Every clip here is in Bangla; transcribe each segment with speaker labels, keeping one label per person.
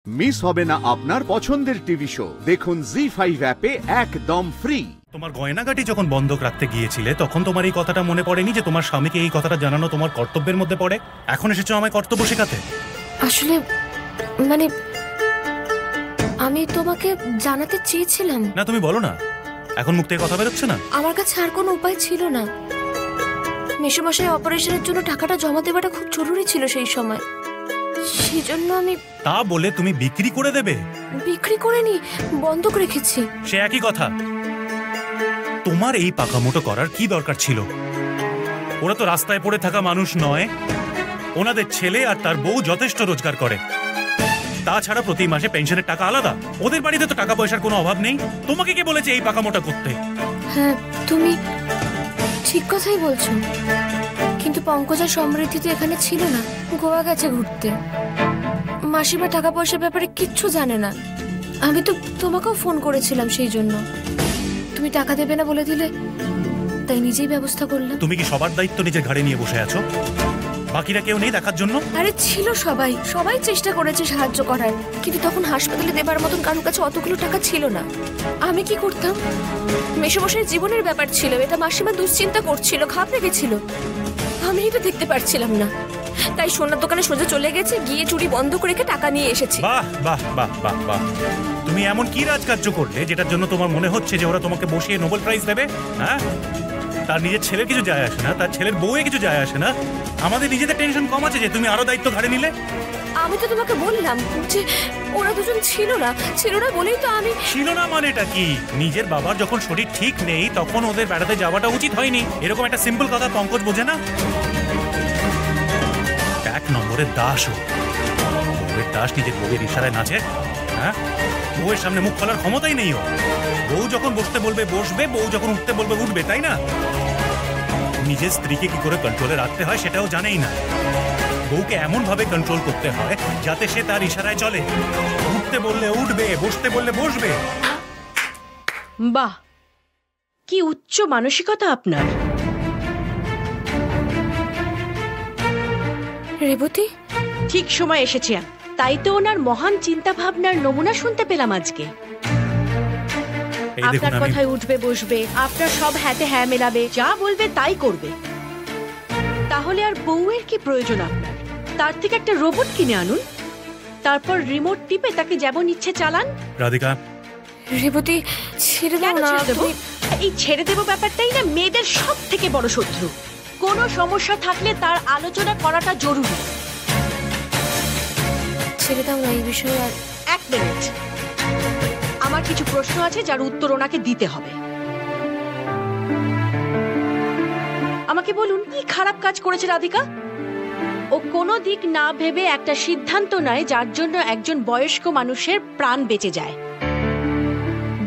Speaker 1: মিস হবে না আপনার পছন্দের টিভি শো। দেখুন জি5 অ্যাপে একদম ফ্রি।
Speaker 2: তোমার গয়নাগাটি যখন বন্ধক রাখতে গিয়েছিলে তখন তোমার এই কথাটা মনে পড়েনি যে তোমার স্বামীকে এই কথাটা জানানো তোমার কর্তব্যের মধ্যে পড়ে? এখন এসেছো আমায় কর্তব্য শেখাতে?
Speaker 3: আসলে মানে আমি তোমাকে জানাতে চেয়েছিলাম।
Speaker 2: না তুমি বলো না, এখন মুখ থেকে কথা বেরোচ্ছে না।
Speaker 3: আমার কাছে আর কোনো উপায় ছিল না। মেসোমশাই অপারেশনের জন্য টাকাটা জমা দেওয়াটা খুব জরুরি ছিল সেই সময়, সেই জন্য আমি।
Speaker 2: তা বলে তুমি বিক্রি করে দেবে?
Speaker 3: বিক্রি করিনি, বন্ধক রেখেছি।
Speaker 2: সে একই কথা। তোমার এই পাকামোটো করার কি দরকার ছিল? ওরা তো রাস্তায় পড়ে থাকা মানুষ নয়, ওনাদের ছেলে আর তার বউ যথেষ্ট রোজগার করে। তাছাড়া প্রতি মাসে পেনশনের টাকা আলাদা। ওদের বাড়িতে তো টাকা পয়সার কোনো অভাব নেই। তোমাকে কে বলেছে এই পাকামোটা করতে?
Speaker 3: হ্যাঁ, তুমি ঠিক কথাই বলছো, কিন্তু পঙ্কজ আর সমৃদ্ধি তো এখানে ছিল না, গোয়া গেছে ঘুরতে। মাসিমা টাকা পয়সার ব্যাপারে কিচ্ছু জানে না। আমি তো তোমাকেও ফোন করেছিলাম সেই জন্য, তুমি টাকা দেবে না বলে দিলে, তাই নিজেই ব্যবস্থা করলাম।
Speaker 2: তুমি কি সবার দায়িত্ব নিজের ঘাড়ে নিয়ে বসে আছো? বাকিরা কেউ নেই দেখার জন্য?
Speaker 3: আরে ছিল, সবাই চেষ্টা করেছে সাহায্য করার, কিন্তু তখন হাসপাতালে দেবার মতন কারোর কাছে অতগুলো টাকা ছিল না। আমি কি করতাম? মেসোমশাইয়ের জীবনের ব্যাপার ছিল, এটা মাসিমা দুশ্চিন্তা করছিল, ঘাবড়ে গেছিল। আমি এটা দেখতে পারছিলাম না, তাই সোনার দোকানে সোজা চলে গেছে, গিয়ে চুরি বন্ধ করে রেখে টাকা নিয়ে এসেছি।
Speaker 2: বাহ বাহ বাহ বাহ বাহ! তুমি এমন কি রাজকার্য করলে যেটার জন্য তোমার মনে হচ্ছে যে ওরা তোমাকে বসিয়ে নোবেল প্রাইজ দেবে? হ্যাঁ, তার নিজের ছেলের কিছু যায় আসে না, তার ছেলের বউয়ে কিছু যায় আসে না। আমাদের নিজেদের টেনশন কম আছে যে তুমি আরো দায়িত্ব ঘাড়ে নিলে।
Speaker 3: আমি তো তোমাকে বললাম যে ওরা দুজন ছিল না বলেই তো আমি।
Speaker 2: ছিল না মানেটা কি? নিজের বাবার যখন শরীর ঠিক নেই তখন ওদের বেড়াতে যাওয়াটা উচিত হয়নি, এরকম একটা সিম্পল কথা পঙ্কজ বোঝে না? এক নম্বরের দাস ও, বউয়ের দাস, নিজের বউয়ের ইশারায় নাচে। হ্যাঁ, বউয়ের সামনে মুখ খোলার ক্ষমতাই নেই ও। বউ যখন বসতে বলবে বসবে, বউ যখন উঠতে বলবে উঠবে, তাই না? নিজের স্ত্রীকে কি করে কন্ট্রোলে রাখতে হয় সেটাও জানেই না। বউকে এমন ভাবে কন্ট্রোল করতে হয় যাতে সে তার ইশারায় চলে। উঠতে বললে উঠবে, বসতে বললে বসবে।
Speaker 4: বাহ, কি উচ্চ মানসিকতা আপনার।
Speaker 3: রেবতী
Speaker 4: ঠিক সময় এসেছে, তাই তো ওনার মহান চিন্তা ভাবনার নমুনা শুনতে পেলাম আজকে। আপনার কথায় উঠবে বসবে, আপনার সব হ্যাঁতে হ্যাঁ মেলাবে, যা বলবে তাই করবে। তাহলে আর বউয়ের কি প্রয়োজন আপনার? তার থেকে একটা রোবট কিনে আনুন, তারপর রিমোট টিপে তাকে যেমন ইচ্ছে চালান।
Speaker 2: রাধিকা,
Speaker 3: রেবতী ছেড়ে দাও না।
Speaker 4: এই ছেড়ে দেব ব্যাপারটাই না মেয়েদের সব থেকে বড় শত্রু। কোনো সমস্যা থাকলে তার আলোচনা করাটা জরুরি।
Speaker 3: ছেড়ে দাও না এই বিষয়ে। আর
Speaker 4: এক মিনিট, আমার কিছু প্রশ্ন আছে যার উত্তর ওনাকে দিতে হবে। আমাকে বলুন, কি খারাপ কাজ করেছে রাধিকা? ও কোনো দিক না ভেবে একটা সিদ্ধান্ত নেয় যার জন্য একজন বয়স্ক মানুষের প্রাণ বেঁচে যায়।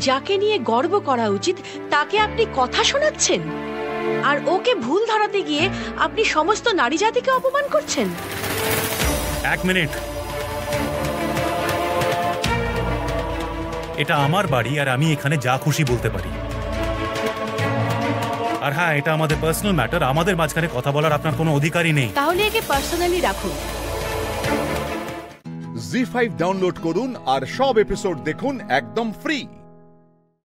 Speaker 4: যাকে নিয়ে গর্ব করা উচিত তাকে আপনি কথা শোনাচ্ছেন, আর ওকে ভুল ধরাতে গিয়ে আপনি সমস্ত নারী জাতিকে অপমান করছেন।
Speaker 2: এক মিনিট, এটা আমার বাড়ি আর আমি এখানে যা খুশি বলতে পারি। আর হ্যাঁ, এটা আমাদের পার্সোনাল ম্যাটার, আমাদের মাঝখানে কথা বলার আপনার কোনো অধিকারই নেই।
Speaker 4: তাহলে একে পার্সোনালি রাখুন।
Speaker 1: জি5 ডাউনলোড করুন আর সব এপিসোড দেখুন একদম ফ্রি।